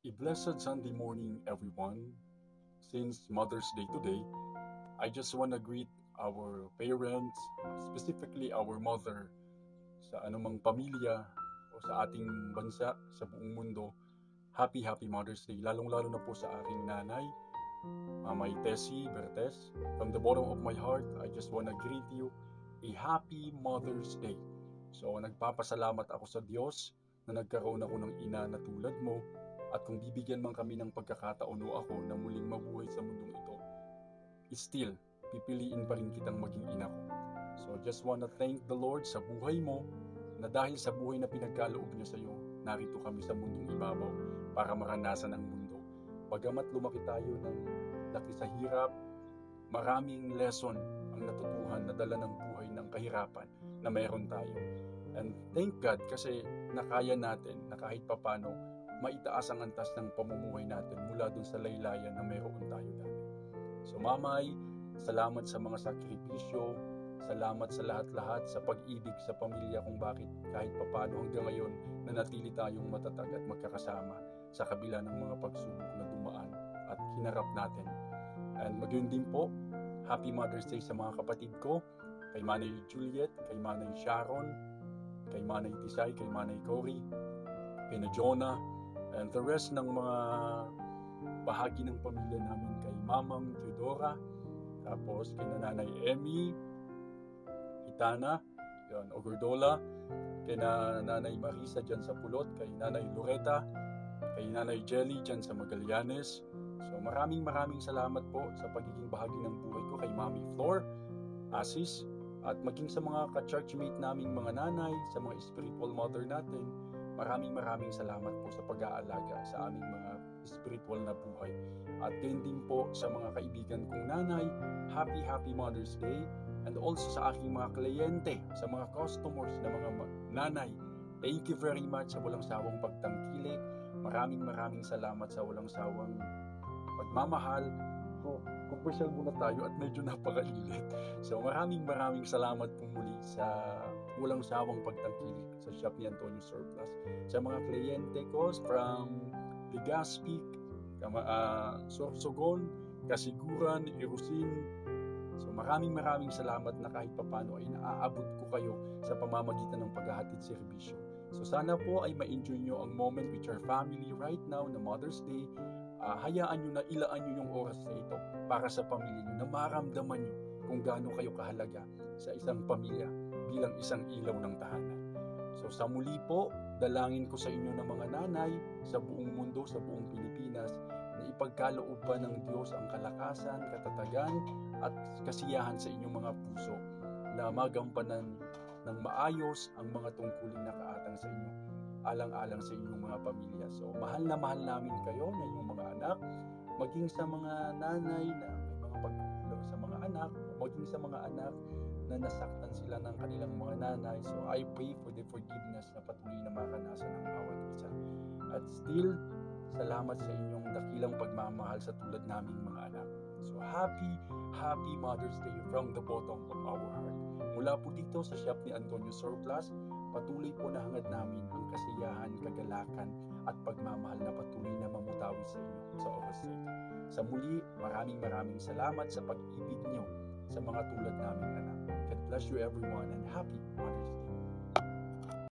A blessed Sunday morning, everyone. Since Mother's Day today, I just want to greet our parents, specifically our mother, sa anumang pamilya o sa ating bansa, sa buong mundo. Happy Mother's Day, lalong-lalo na po sa aking nanay, Mamay Tessie Bertes. From the bottom of my heart, I just want to greet you a happy Mother's Day. So, nagpapasalamat ako sa Diyos na nagkaroon ako ng ina na tulad mo. At kung bibigyan man kami ng pagkakataon o ako na muling mabuhay sa mundong ito, still, pipiliin pa rin kitang maging ina ko. So, just wanna thank the Lord sa buhay mo, na dahil sa buhay na pinagkaloob niya sa iyo, narito kami sa mundong ibabaw para maranasan ang mundo. Bagamat lumaki tayo ng laki sa hirap, maraming lesson ang natutuhan na dala ng buhay ng kahirapan na mayroon tayo. And thank God kasi nakaya natin na kahit papano maitaas ang antas ng pamumuhay natin mula dun sa laylayan na mayroon tayo dati. So Mamay, salamat sa mga sakripisyo, salamat sa lahat-lahat sa pag-ibig sa pamilya kung bakit kahit papano hanggang ngayon nanatili tayong matatag at magkakasama sa kabila ng mga pagsubok na dumaan at hinarap natin. And magayon din po, Happy Mother's Day sa mga kapatid ko, kay Manay Juliet, kay Manay Sharon, kay Manay Tisay, kay Manay Cory, kay na Jonah, and the rest ng mga bahagi ng pamilya namin, kay Mamang Theodora, tapos kay Nanay Emmy, Hitana, yun, Ogordola, kay Nanay Marisa dyan sa Pulot, kay Nanay Loretta, kay Nanay Jelly dyan sa Magallanes. So maraming salamat po sa pagiging bahagi ng buhay ko, kay Mami Flor, Asis, at maging sa mga ka-churchmate naming mga nanay, sa mga spiritual mother natin. Maraming salamat po sa pag-aalaga sa aming mga spiritual na buhay. At din po sa mga kaibigan kong nanay, Happy Mother's Day. And also sa aking mga kliyente, sa mga customers na mga nanay, thank you very much sa walang sawang pagtangkilik. Maraming salamat sa walang sawang pagmamahal. So, commercial muna tayo at medyo napakainit. So maraming salamat po muli sa walang sawang pagtangkilik sa shop ni Antonio Surplus. Sa mga kliyente ko from Legazpi, Sorsogon, Kasiguran, Irusin. So maraming salamat na kahit papano ay naaabot ko kayo sa pamamagitan ng paghahatid serbisyo. So sana po ay ma-enjoy nyo ang moment with your family right now na Mother's Day. Hayaan nyo na ilaan nyo yung oras na ito para sa pamilya nyo, na maramdaman nyo kung gaano kayo kahalaga sa isang pamilya bilang isang ilaw ng tahanan. So sa muli po, dalangin ko sa inyo ng mga nanay sa buong mundo, sa buong Pilipinas, na ipagkaloob pa ng Diyos ang kalakasan, katatagan at kasiyahan sa inyong mga puso, na magampanan ng maayos ang mga tungkulin na kaatang sa inyo, alang-alang sa inyong mga pamilya. So mahal na mahal namin kayo na inyong mga anak, maging sa mga nanay na may mga pagkukulang sa mga anak, o maging sa mga anak na nasaktan sila ng kanilang mga nanay. So I pray for the forgiveness na patuloy na maranasan ng bawat isa. At still, salamat sa inyong dakilang pagmamahal sa tulad naming mga anak. So happy Mother's Day from the bottom of our heart. Mula po dito sa shop ni Antonio Surplus, patuloy po na hangad namin ang kasiyahan, kagalakan at pagmamahal na patuloy na mamutawi sa inyo sa oras na ito. Sa muli, maraming salamat sa pag-ibig niyo sa mga tulad naming anak. God bless you everyone and happy Mother's Day.